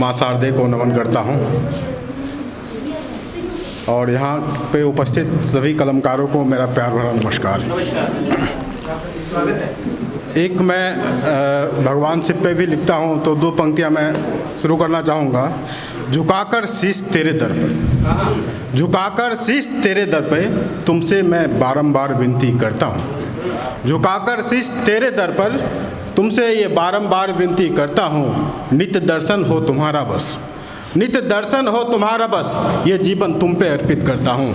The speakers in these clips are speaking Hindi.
माँ शारदे को नमन करता हूँ और यहाँ पे उपस्थित सभी कलमकारों को मेरा प्यार भरा नमस्कार। एक मैं भगवान शिव पे भी लिखता हूँ तो दो पंक्तियाँ मैं शुरू करना चाहूँगा। झुकाकर शीश तेरे दर पे, झुकाकर शीश तेरे दर पे तुमसे मैं बारंबार विनती करता हूँ। झुकाकर शीश तेरे दर पर तुमसे ये बारंबार विनती करता हूँ। नित्य दर्शन हो तुम्हारा बस, नित्य दर्शन हो तुम्हारा बस, ये जीवन तुम पे अर्पित करता हूँ,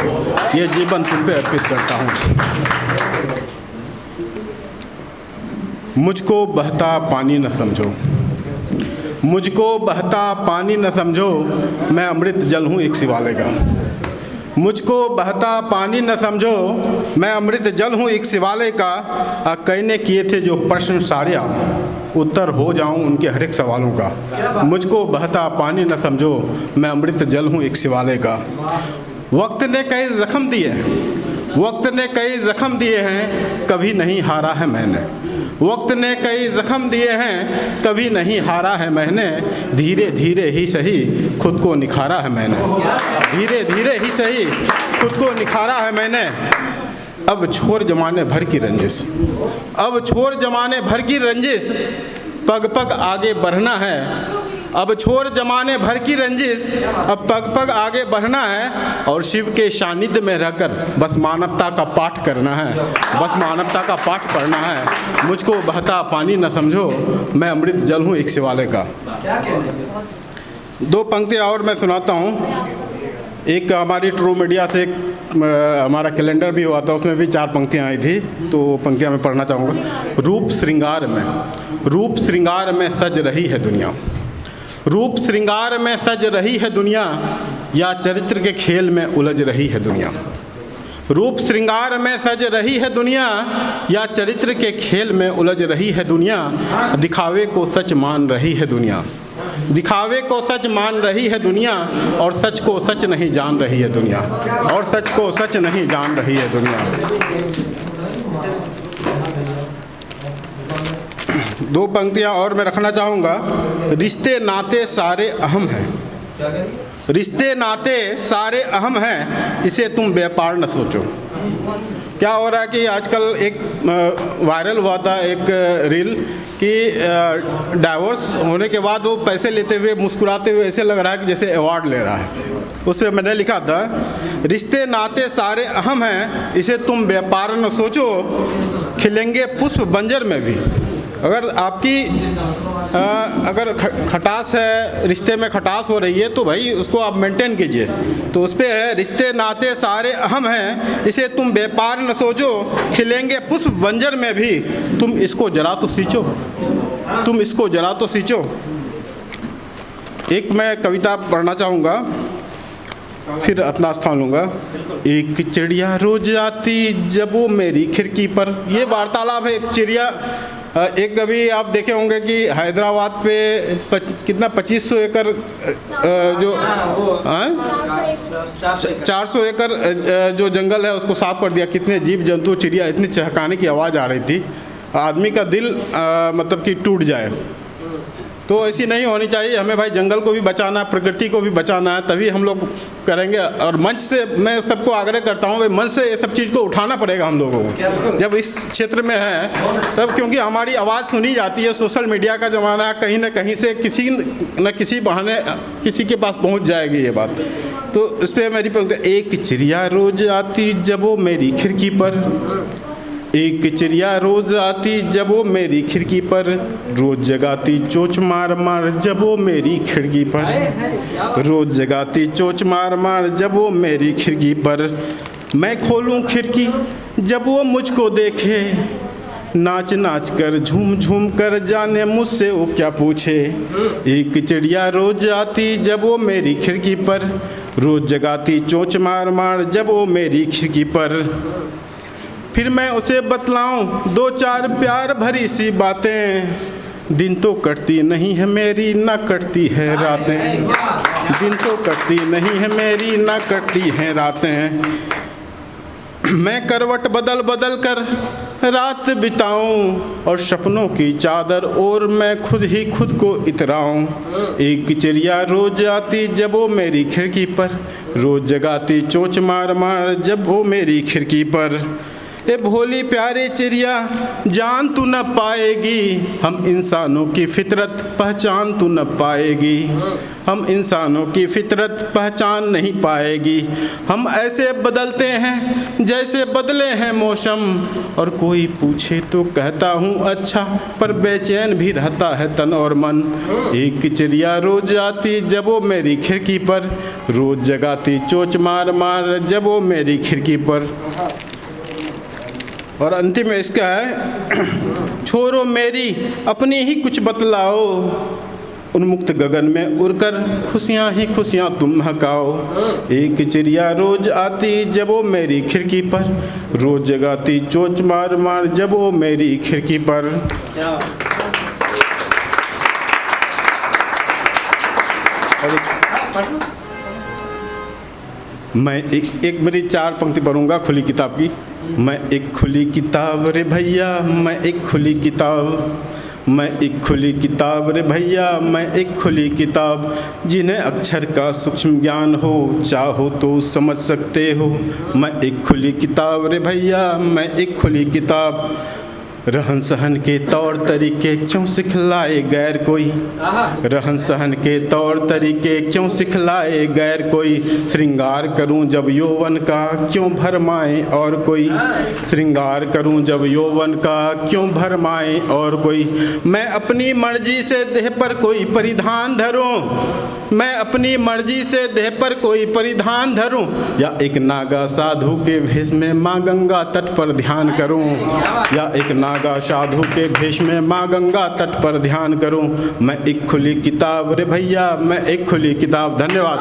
ये जीवन तुम पे अर्पित करता हूँ। मुझको बहता पानी न समझो, मुझको बहता पानी न समझो, मैं अमृत जल हूँ एक शिवालय का। मुझको बहता पानी न समझो, मैं अमृत जल हूँ एक शिवालय का। कहने किए थे जो प्रश्न सारे उत्तर हो जाऊं उनके हर एक सवालों का। मुझको बहता पानी न समझो, मैं अमृत जल हूँ एक शिवालय का। वक्त ने कई जख्म दिए हैं, वक्त ने कई जख्म दिए हैं, कभी नहीं हारा है मैंने। वक्त ने कई जख्म दिए हैं, कभी नहीं हारा है मैंने। धीरे धीरे ही सही खुद को निखारा है मैंने, धीरे धीरे ही सही खुद को निखारा है मैंने। अब छोड़ जमाने भर की रंजिश, अब छोड़ जमाने भर की रंजिश, पग पग आगे बढ़ना है। अब छोड़ जमाने भर की रंजिश, अब पग पग आगे बढ़ना है। और शिव के सानिध्य में रहकर बस मानवता का पाठ करना है, बस मानवता का पाठ पढ़ना है। मुझको बहता पानी न समझो, मैं अमृत जल हूँ एक शिवालय का। दो पंक्तियाँ और मैं सुनाता हूँ। एक हमारी ट्रू मीडिया से हमारा कैलेंडर भी हुआ था, उसमें भी 4 पंक्तियाँ आई थी, तो वो पंक्तियाँ मैं पढ़ना चाहूँगा। रूप श्रृंगार में, रूप श्रृंगार में सज रही है दुनिया, रूप श्रृंगार में सज रही है दुनिया, या चरित्र के खेल में उलझ रही है दुनिया। रूप श्रृंगार में सज रही है दुनिया, या चरित्र के खेल में उलझ रही है दुनिया। दिखावे को सच मान रही है दुनिया, दिखावे को सच मान रही है दुनिया, और सच को सच नहीं जान रही है दुनिया, और सच को सच नहीं जान रही है दुनिया। दो पंक्तियाँ और मैं रखना चाहूँगा। रिश्ते नाते सारे अहम हैं, रिश्ते नाते सारे अहम हैं, इसे तुम व्यापार न सोचो। क्या हो रहा है कि आजकल एक वायरल हुआ था एक रील कि डाइवोर्स होने के बाद वो पैसे लेते हुए मुस्कुराते हुए ऐसे लग रहा है कि जैसे अवार्ड ले रहा है। उस पर मैंने लिखा था, रिश्ते नाते सारे अहम हैं, इसे तुम व्यापार न सोचो। खिलेंगे पुष्प बंजर में भी। अगर आपकी अगर खटास है, रिश्ते में खटास हो रही है, तो भाई उसको आप मेंटेन कीजिए। तो उस पर है, रिश्ते नाते सारे अहम हैं, इसे तुम व्यापार न सोचो। खिलेंगे पुष्प बंजर में भी, तुम इसको जरा तो सींचो, तुम इसको जरा तो सींचो। एक मैं कविता पढ़ना चाहूँगा, फिर अपना स्थान लूँगा। एक चिड़िया रोज आती जब वो मेरी खिड़की पर, ये वार्तालाप है एक चिड़िया। एक कभी आप देखे होंगे कि हैदराबाद पे कितना 2500 एकड़ जो 400 एकड़ जो जंगल है उसको साफ कर दिया। कितने जीव जंतु चिड़िया, इतनी चहकाने की आवाज़ आ रही थी, आदमी का दिल मतलब कि टूट जाए। तो ऐसी नहीं होनी चाहिए। हमें भाई जंगल को भी बचाना है, प्रकृति को भी बचाना है, तभी हम लोग करेंगे। और मंच से मैं सबको आग्रह करता हूँ, भाई मंच से ये सब चीज़ को उठाना पड़ेगा हम लोगों को जब इस क्षेत्र में है तब, क्योंकि हमारी आवाज़ सुनी जाती है। सोशल मीडिया का ज़माना है, कहीं ना कहीं से किसी न किसी बहाने किसी के पास पहुँच जाएगी ये बात। तो इस पर मेरी पंक्ति, एक चिड़िया रोज आती जब वो मेरी खिड़की पर, एक चिड़िया रोज आती जब वो मेरी खिड़की पर, रोज जगाती चोंच मार मार जब वो मेरी खिड़की पर, रोज जगाती चोंच मार मार जब वो मेरी खिड़की पर। मैं खोलूं खिड़की जब वो मुझको देखे, नाच नाच कर झूम झूम कर जाने मुझसे वो क्या पूछे। एक चिड़िया रोज आती जब वो मेरी खिड़की पर, रोज जगाती चोंच मार मार जब वो मेरी खिड़की पर। फिर मैं उसे बतलाऊं 2-4 प्यार भरी सी बातें, दिन तो कटती नहीं है मेरी ना कटती है रातें, दिन तो कटती नहीं है मेरी ना कटती हैं रातें। मैं करवट बदल बदल कर रात बिताऊं और सपनों की चादर और मैं खुद ही खुद को इतराऊं। एक चिड़िया रोज आती जब वो मेरी खिड़की पर, रोज जगाती चोंच मार मार जब वो मेरी खिड़की पर। ए भोली प्यारी चिड़िया जान तू न पाएगी, हम इंसानों की फितरत पहचान तू न पाएगी। हम इंसानों की फितरत पहचान नहीं पाएगी। हम ऐसे बदलते हैं जैसे बदले हैं मौसम, और कोई पूछे तो कहता हूँ अच्छा, पर बेचैन भी रहता है तन और मन। एक चिड़िया रोज आती जब वो मेरी खिड़की पर, रोज जगाती चोंच मार मार जब वो मेरी खिड़की पर। और अंतिम में इसका है, छोरो मेरी अपनी ही कुछ बतलाओ, उन्मुक्त गगन में उड़कर खुशियाँ ही खुशियाँ तुम महकाओ। एक चिड़िया रोज आती जब वो मेरी खिड़की पर, रोज जगाती चोंच मार मार जब वो मेरी खिड़की पर। मैं एक मेरी 4 पंक्ति पढ़ूंगा खुली किताब की। मैं एक खुली किताब रे भैया, मैं एक खुली किताब, मैं एक खुली किताब रे भैया, मैं एक खुली किताब। जिन्हें अक्षर का सूक्ष्म ज्ञान हो, चाहो तो समझ सकते हो। मैं एक खुली किताब रे भैया, मैं एक खुली किताब। रहन सहन के तौर तरीके क्यों सिखलाए गैर कोई, रहन सहन के तौर तरीके क्यों सिखलाए गैर कोई। श्रृंगार करूं जब यौवन का क्यों भरमाए और कोई, श्रृंगार करूं जब यौवन का क्यों भरमाए और कोई। मैं अपनी मर्जी से देह पर कोई परिधान धरूं, मैं अपनी मर्जी से देह पर कोई परिधान धरूं, या एक नागा साधु के भेष में माँ गंगा तट पर ध्यान करूं, या एक नागा साधु के भेष में माँ गंगा तट पर ध्यान करूं। मैं एक खुली किताब रे भैया, मैं एक खुली किताब। धन्यवाद।